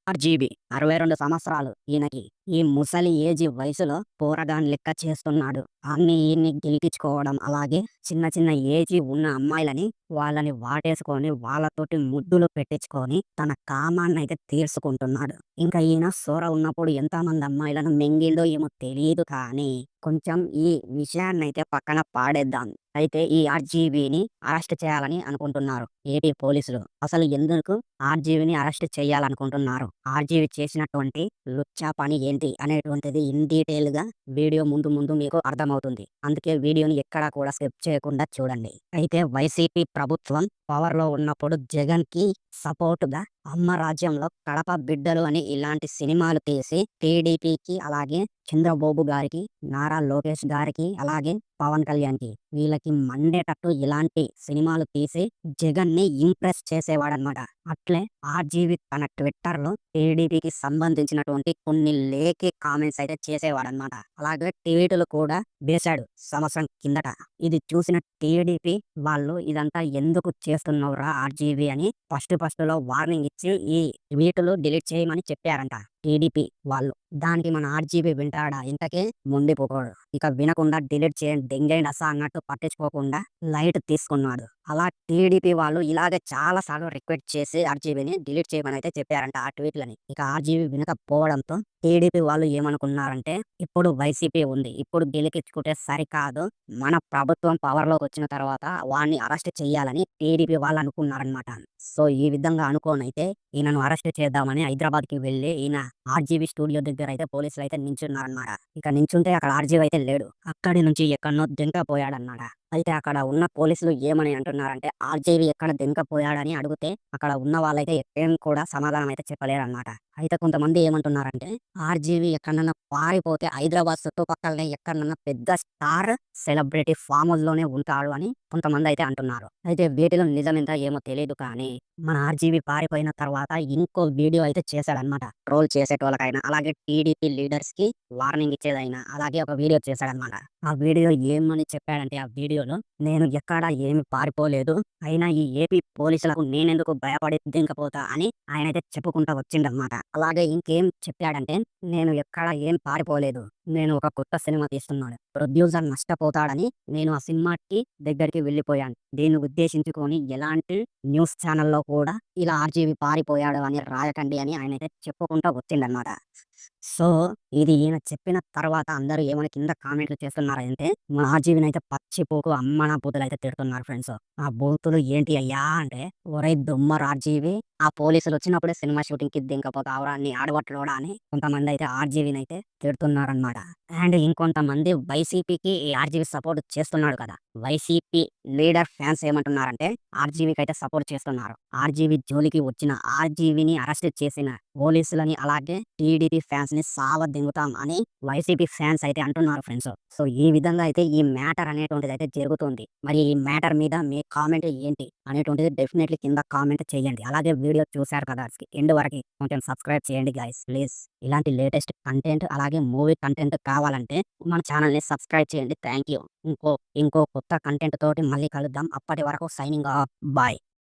RGB 62 సంవత్సరాలు ఈయనకి. ఈ ముసలి వయసులో పోరగాన్ని లెక్క చేస్తున్నాడు. ఆన్ని ఈన్ని గెలికించుకోవడం, అలాగే చిన్న చిన్న ఉన్న అమ్మాయిలని వాళ్ళని వాటేసుకొని, వాళ్ళతోటి ముద్దులు పెట్టించుకొని, తన కామాన్నయితే తీర్చుకుంటున్నాడు. ఇంకా ఈయన సొర ఉన్నప్పుడు ఎంతమంది అమ్మాయిలను మింగిండో ఏమో తెలీదు కానీ, కొంచెం ఈ విషయాన్నయితే పక్కన పాడేద్దాం. అయితే ఈ ఆర్‌జీబీని అరెస్ట్ చేయాలని అనుకుంటున్నారు ఏపీ పోలీసులు. అసలు ఎందుకు ఆర్‌జీబీని అరెస్ట్ చేయాలనుకుంటున్నారు? ఆర్‌జీబీ చేసినటువంటి లుచ్చా పని ఏంటి అనేటువంటిది ఇన్ డీటెయిల్‌గా వీడియో ముందు ముందు మీకు అర్థమవుతుంది. అందుకే వీడియోని ఎక్కడా కూడా స్కిప్ చేయకుండా చూడండి. అయితే వైసీపీ ప్రభుత్వం పవర్‌లో ఉన్నప్పుడు జగన్‌కి సపోర్ట్‌గా అమ్మ రాజ్యంలో కడప బిడ్డలు అని ఇలాంటి సినిమాలు తీసి టీడీపీకి, అలాగే చంద్రబాబు గారికి, నారా లోకేష్ గారికి, అలాగే పవన్ కళ్యాణ్‌కి వీళ్ళకి మండేటట్టు ఇలాంటి సినిమాలు తీసి జగన్‌ని ఇంప్రెస్ చేసేవాడనమాట. అట్లే ఆర్‌జీవి తన ట్విట్టర్‌లో టీడీపీకి సంబంధించినటువంటి కొన్ని లేఖి కామెంట్స్ అయితే చేసేవాడనమాట. అలాగే ట్వీటులు కూడా వేశాడు సంవత్సరం కిందట. ఇది చూసిన టీడీపీ వాళ్ళు ఇదంతా ఎందుకు చేస్తున్నావురా ఆర్‌జీవి అని ఫస్ట్‌లో వార్నింగ్ ఇచ్చి ఈ ట్వీటులు డిలీట్ చేయమని చెప్పారంట టీడీపీ వాళ్ళు. దానికి మన ఆర్‌జీబీ వింటాడా? ఇంతకీ మొండిపోకూడదు. ఇక వినకుండా డిలీట్ చేయండి, దెంగేయండి అసల అన్నట్టు పట్టించుకోకుండా లైట్ తీసుకున్నాడు. అలా టీడీపీ వాళ్ళు ఇలాగే చాలా సార్లు రిక్వెస్ట్ చేసి ఆర్‌జీబీని డిలీట్ చేయమని అయితే చెప్పారంట ఆ ట్వీట్‌లని. ఇక ఆర్‌జీబీ వినకపోవడంతో టీడీపీ వాళ్ళు ఏమనుకున్నారంటే, ఇప్పుడు వైసీపీ ఉంది. ఇప్పుడు గెలికించుకుంటే సరికాదు. మన ప్రభుత్వం పవర్‌లోకి వచ్చిన తర్వాత వాడిని అరెస్ట్ చేయాలని టీడీపీ వాళ్ళు అనుకున్నారనమాట. సో, ఈ విధంగా అనుకోనైతే ఈయనను అరెస్ట్ చేద్దామని హైదరాబాద్‌కి వెళ్లి ఈయన ఆర్‌జీబీ స్టూడియో దగ్గరైతే పోలీసులైతే నించున్నారనమాట. ఇక నించుంటే అక్కడ ఆర్‌జీబీ అయితే లేడు. అక్కడి నుంచి ఎక్కడనో దింకపోయాడన్నమాట. అయితే అక్కడ ఉన్న పోలీసులు ఏమని అంటున్నారంటే, ఆర్‌జీబీ ఎక్కడ దింకపోయాడని అడిగితే అక్కడ ఉన్న వాళ్ళైతే ఏం కూడా సమాధానం అయితే చెప్పలేరన్నమాట. అయితే కొంతమంది ఏమంటున్నారంటే, ఆర్‌జీబీ ఎక్కడనన్నా పారిపోతే హైదరాబాద్ చుట్టుపక్కలనే ఎక్కడనన్నా పెద్ద స్టార్ సెలబ్రిటీ ఫామ్ హౌస్‌లోనే ఉంటాడు అని కొంతమందైతే అంటున్నారు. అయితే వీటిలో నిజమెంత ఏమో తెలీదు కానీ, మన ఆర్‌జీబీ పారిపోయిన తర్వాత ఇంకో వీడియో అయితే చేశాడన్నమాట. ట్రోల్ చేసేటోళ్ళకైనా, అలాగే టీడీపీ లీడర్స్‌కి వార్నింగ్ ఇచ్చేదైనా, అలాగే ఒక వీడియో చేశాడన్నమాట. ఆ వీడియో ఏమని చెప్పాడంటే ఆ వీడియోలో, "నేను ఎక్కడ ఏమి పారిపోలేదు. అయినా ఈ ఏపీ పోలీసులకు నేనెందుకు భయపడి దింకపోతా" అని ఆయనైతే చెప్పుకుంటా వచ్చిండన్నమాట. అలాగే ఇంకేం చెప్పాడంటే, "నేను ఎక్కడ ఏం పారిపోలేదు. నేను ఒక కొత్త సినిమా తీస్తున్నాను. ప్రొడ్యూసర్ నష్టపోతాడని నేను ఆ సినిమాకి దగ్గరికి వెళ్ళిపోయాను. దీన్ని ఉద్దేశించుకొని ఎలాంటి న్యూస్ ఛానెల్‌లో కూడా ఇలా ఆర్‌జీబీ పారిపోయాడు అని రాయకండి" అని ఆయనైతే చెప్పుకుంటా వచ్చిండన్నమాట. సో, ఇది ఈయన చెప్పిన తర్వాత అందరూ ఏమని కింద కామెంట్లు చేస్తున్నారంటే, మన ఆర్‌జీవినైతే పచ్చి పూకు అమ్మన బూతులైతే తిడుతున్నారు ఫ్రెండ్స్. ఆ బూతులు ఏంటి అయ్యా అంటే, "ఒరేయ్ దుమ్మర ఆర్‌జీవి, ఆ పోలీసులొచ్చినప్పుడే సినిమా షూటింగ్‌కి దింకపోతావురా నీ ఆడబట్టులోడా" అని కొంతమందైతే ఆర్‌జీవినైతే తిడుతున్నారనమాట. అండ్ ఇంకొంతమంది వైసీపీకి ఈ ఆర్‌జీవి సపోర్ట్ చేస్తున్నాడు కదా! వైసీపీ లీడర్ ఫ్యాన్స్ ఏమంటున్నారంటే, ఆర్‌జీవికైతే సపోర్ట్ చేస్తున్నారు. ఆర్‌జీవి జోలికి వచ్చిన, ఆర్‌జీవిని అరెస్ట్ చేసిన పోలీసులని, అలాగే టీడీపీ ఫ్యాన్స్‌ని సావదింగుతాం అని వైసీపీ ఫ్యాన్స్ అయితే అంటున్నారు ఫ్రెండ్స్. సో, ఈ విధంగా అయితే ఈ మ్యాటర్ అనేటువంటిదైతే జరుగుతుంది. మరి ఈ మ్యాటర్ మీద మీ కామెంట్ ఏంటి అనేటువంటిది డెఫినెట్‌లీ కింద కామెంట్ చేయండి. అలాగే వీడియో చూసారు కదా! ఎండ్ వరకి కొంచెం సబ్స్క్రైబ్ చేయండి గైస్ ప్లీజ్. ఇలాంటి లేటెస్ట్ కంటెంట్, అలాగే మూవీ కంటెంట్ కావాలంటే మన ఛానెల్‌ని సబ్స్క్రైబ్ చేయండి. Thank you. ఇంకో ఇంకో కొత్త కంటెంట్ తోటి మళ్ళీ కలుద్దాం. అప్పటి వరకు సైనింగ్ ఆఫ్. బాయ్.